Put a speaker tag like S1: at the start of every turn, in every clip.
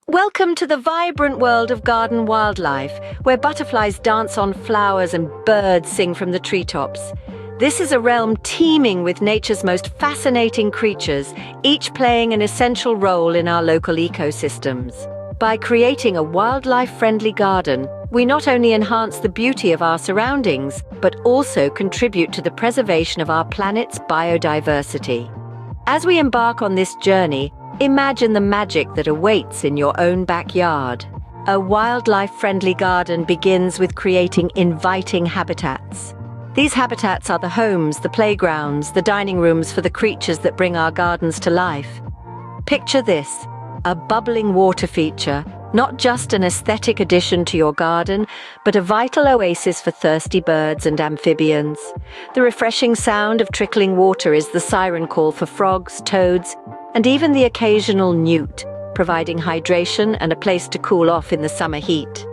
S1: Welcome to the vibrant world of garden wildlife, where butterflies dance on flowers and birds sing from the treetops. This is a realm teeming with nature's most fascinating creatures, each playing an essential role in our local ecosystems. By creating a wildlife-friendly garden, we not only enhance the beauty of our surroundings, but also contribute to the preservation of our planet's biodiversity. As we embark on this journey, imagine the magic that awaits in your own backyard. A wildlife-friendly garden begins with creating inviting habitats. These habitats are the homes, the playgrounds, the dining rooms for the creatures that bring our gardens to life. Picture this, a bubbling water feature, not just an aesthetic addition to your garden, but a vital oasis for thirsty birds and amphibians. The refreshing sound of trickling water is the siren call for frogs, toads, and even the occasional newt, providing hydration and a place to cool off in the summer heat.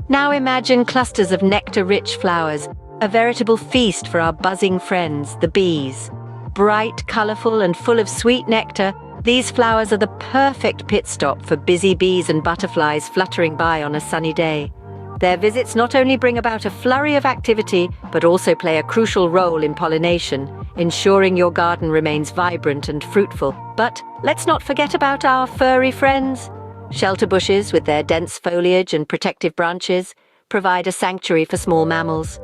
S1: Now imagine clusters of nectar-rich flowers, a veritable feast for our buzzing friends, the bees. Bright, colorful, and full of sweet nectar, these flowers are the perfect pit stop for busy bees and butterflies fluttering by on a sunny day. Their visits not only bring about a flurry of activity, but also play a crucial role in pollination, ensuring your garden remains vibrant and fruitful. But let's not forget about our furry friends. Shelter bushes, with their dense foliage and protective branches, provide a sanctuary for small mammals.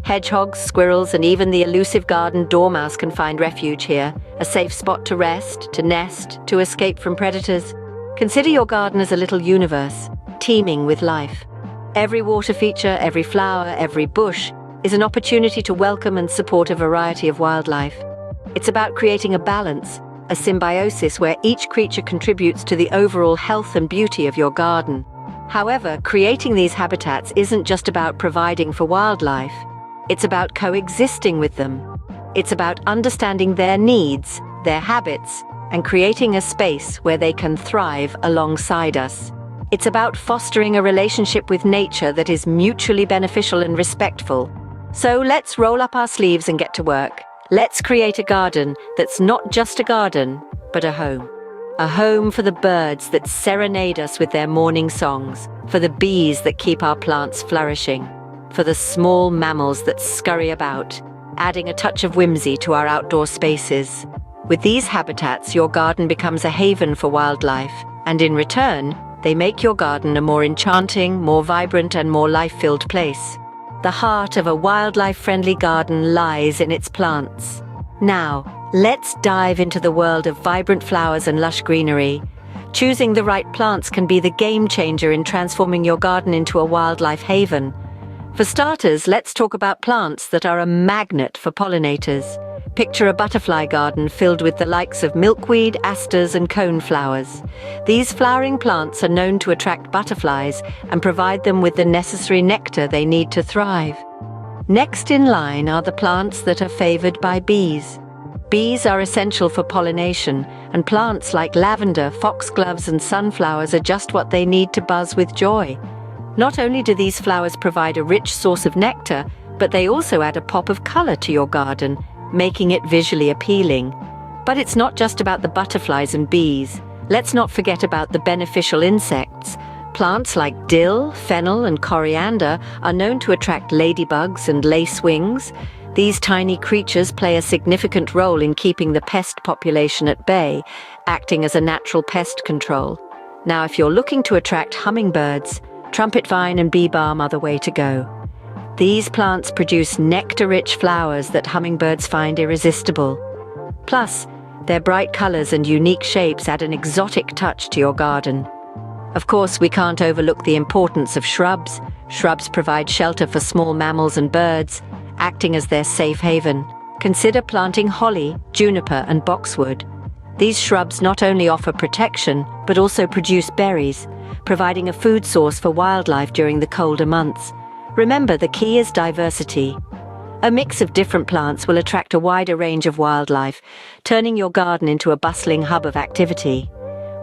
S1: Hedgehogs, squirrels, and even the elusive garden dormouse can find refuge here, a safe spot to rest, to nest, to escape from predators. Consider your garden as a little universe, teeming with life. Every water feature, every flower, every bush is an opportunity to welcome and support a variety of wildlife. It's about creating a balance, a symbiosis where each creature contributes to the overall health and beauty of your garden. However, creating these habitats isn't just about providing for wildlife. It's about coexisting with them. It's about understanding their needs, their habits, and creating a space where they can thrive alongside us. It's about fostering a relationship with nature that is mutually beneficial and respectful. So let's roll up our sleeves and get to work. Let's create a garden that's not just a garden, but a home. A home for the birds that serenade us with their morning songs, for the bees that keep our plants flourishing, for the small mammals that scurry about, adding a touch of whimsy to our outdoor spaces. With these habitats, your garden becomes a haven for wildlife, and in return, they make your garden a more enchanting, more vibrant, and more life-filled place. The heart of a wildlife-friendly garden lies in its plants. Now, let's dive into the world of vibrant flowers and lush greenery. Choosing the right plants can be the game changer in transforming your garden into a wildlife haven. For starters, let's talk about plants that are a magnet for pollinators. Picture a butterfly garden filled with the likes of milkweed, asters, and coneflowers. These flowering plants are known to attract butterflies and provide them with the necessary nectar they need to thrive. Next in line are the plants that are favored by bees. Bees are essential for pollination, and plants like lavender, foxgloves, and sunflowers are just what they need to buzz with joy. Not only do these flowers provide a rich source of nectar, but they also add a pop of color to your garden, making it visually appealing. But it's not just about the butterflies and bees. Let's not forget about the beneficial insects. Plants like dill, fennel, and coriander are known to attract ladybugs and lacewings. These tiny creatures play a significant role in keeping the pest population at bay, acting as a natural pest control. Now, if you're looking to attract hummingbirds, trumpet vine and bee balm are the way to go. These plants produce nectar-rich flowers that hummingbirds find irresistible. Plus, their bright colors and unique shapes add an exotic touch to your garden. Of course, we can't overlook the importance of shrubs. Shrubs provide shelter for small mammals and birds, acting as their safe haven. Consider planting holly, juniper, and boxwood. These shrubs not only offer protection, but also produce berries, providing a food source for wildlife during the colder months. Remember, the key is diversity. A mix of different plants will attract a wider range of wildlife, turning your garden into a bustling hub of activity.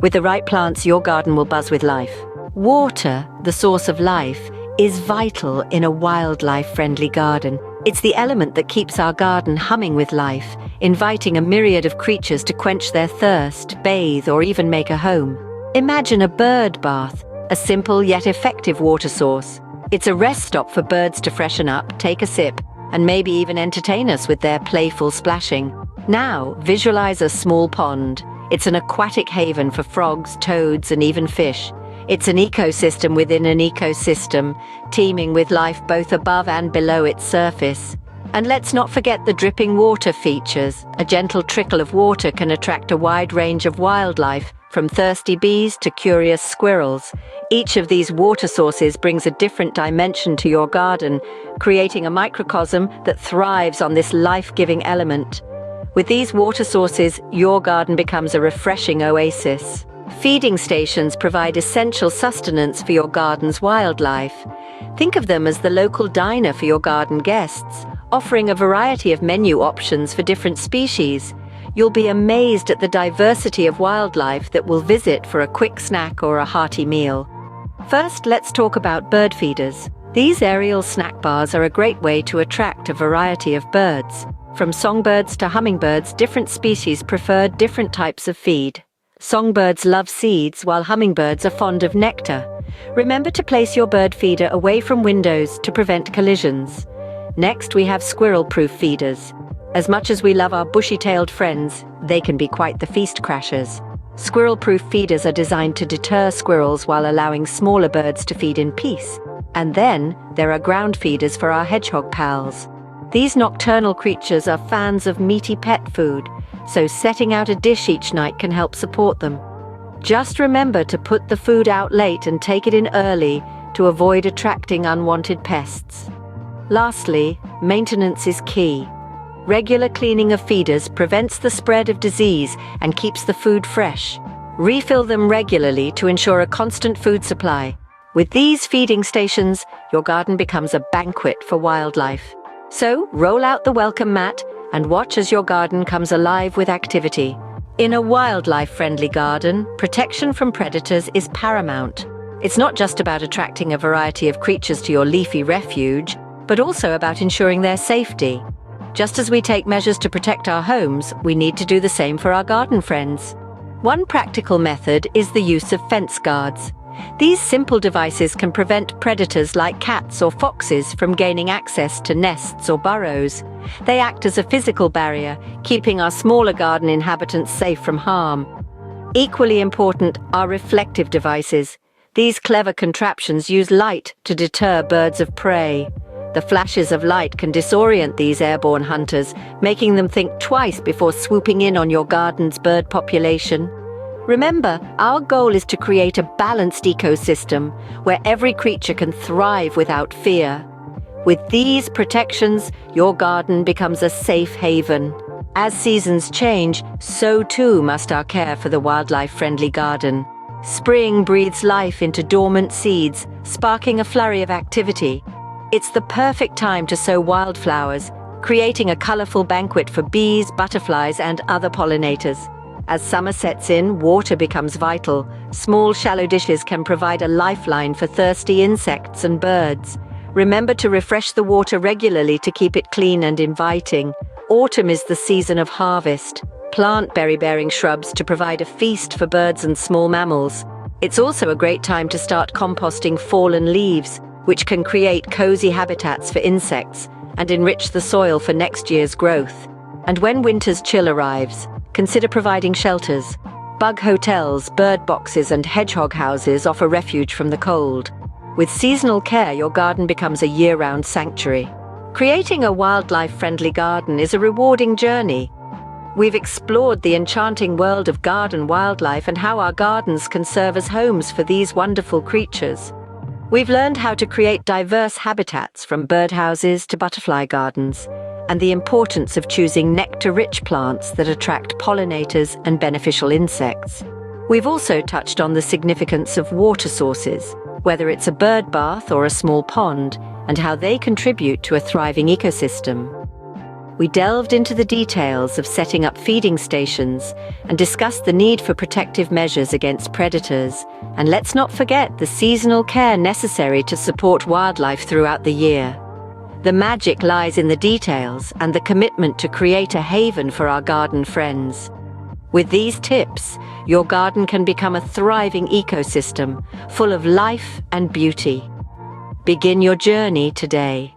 S1: With the right plants, your garden will buzz with life. Water, the source of life, is vital in a wildlife-friendly garden. It's the element that keeps our garden humming with life, inviting a myriad of creatures to quench their thirst, bathe, or even make a home. Imagine a bird bath, a simple yet effective water source. It's a rest stop for birds to freshen up, take a sip, and maybe even entertain us with their playful splashing. Now, visualize a small pond. It's an aquatic haven for frogs, toads, and even fish. It's an ecosystem within an ecosystem, teeming with life both above and below its surface. And let's not forget the dripping water features. A gentle trickle of water can attract a wide range of wildlife, from thirsty bees to curious squirrels. Each of these water sources brings a different dimension to your garden, creating a microcosm that thrives on this life-giving element. With these water sources, your garden becomes a refreshing oasis. Feeding stations provide essential sustenance for your garden's wildlife. Think of them as the local diner for your garden guests, offering a variety of menu options for different species. You'll be amazed at the diversity of wildlife that will visit for a quick snack or a hearty meal. First, let's talk about bird feeders. These aerial snack bars are a great way to attract a variety of birds. From songbirds to hummingbirds, different species prefer different types of feed. Songbirds love seeds, while hummingbirds are fond of nectar. Remember to place your bird feeder away from windows to prevent collisions. Next, we have squirrel-proof feeders. As much as we love our bushy-tailed friends, they can be quite the feast crashers. Squirrel-proof feeders are designed to deter squirrels while allowing smaller birds to feed in peace. And then, there are ground feeders for our hedgehog pals. These nocturnal creatures are fans of meaty pet food, so setting out a dish each night can help support them. Just remember to put the food out late and take it in early to avoid attracting unwanted pests. Lastly, maintenance is key. Regular cleaning of feeders prevents the spread of disease and keeps the food fresh. Refill them regularly to ensure a constant food supply. With these feeding stations, your garden becomes a banquet for wildlife. So, roll out the welcome mat and watch as your garden comes alive with activity. In a wildlife-friendly garden, protection from predators is paramount. It's not just about attracting a variety of creatures to your leafy refuge, but also about ensuring their safety. Just as we take measures to protect our homes, we need to do the same for our garden friends. One practical method is the use of fence guards. These simple devices can prevent predators like cats or foxes from gaining access to nests or burrows. They act as a physical barrier, keeping our smaller garden inhabitants safe from harm. Equally important are reflective devices. These clever contraptions use light to deter birds of prey. The flashes of light can disorient these airborne hunters, making them think twice before swooping in on your garden's bird population. Remember, our goal is to create a balanced ecosystem where every creature can thrive without fear. With these protections, your garden becomes a safe haven. As seasons change, so too must our care for the wildlife-friendly garden. Spring breathes life into dormant seeds, sparking a flurry of activity. It's the perfect time to sow wildflowers, creating a colorful banquet for bees, butterflies, and other pollinators. As summer sets in, water becomes vital. Small, shallow dishes can provide a lifeline for thirsty insects and birds. Remember to refresh the water regularly to keep it clean and inviting. Autumn is the season of harvest. Plant berry-bearing shrubs to provide a feast for birds and small mammals. It's also a great time to start composting fallen leaves, which can create cozy habitats for insects and enrich the soil for next year's growth. And when winter's chill arrives, consider providing shelters. Bug hotels, bird boxes, and hedgehog houses offer refuge from the cold. With seasonal care, your garden becomes a year-round sanctuary. Creating a wildlife-friendly garden is a rewarding journey. We've explored the enchanting world of garden wildlife and how our gardens can serve as homes for these wonderful creatures. We've learned how to create diverse habitats, from birdhouses to butterfly gardens, and the importance of choosing nectar-rich plants that attract pollinators and beneficial insects. We've also touched on the significance of water sources, whether it's a bird bath or a small pond, and how they contribute to a thriving ecosystem. We delved into the details of setting up feeding stations and discussed the need for protective measures against predators. And let's not forget the seasonal care necessary to support wildlife throughout the year. The magic lies in the details and the commitment to create a haven for our garden friends. With these tips, your garden can become a thriving ecosystem full of life and beauty. Begin your journey today.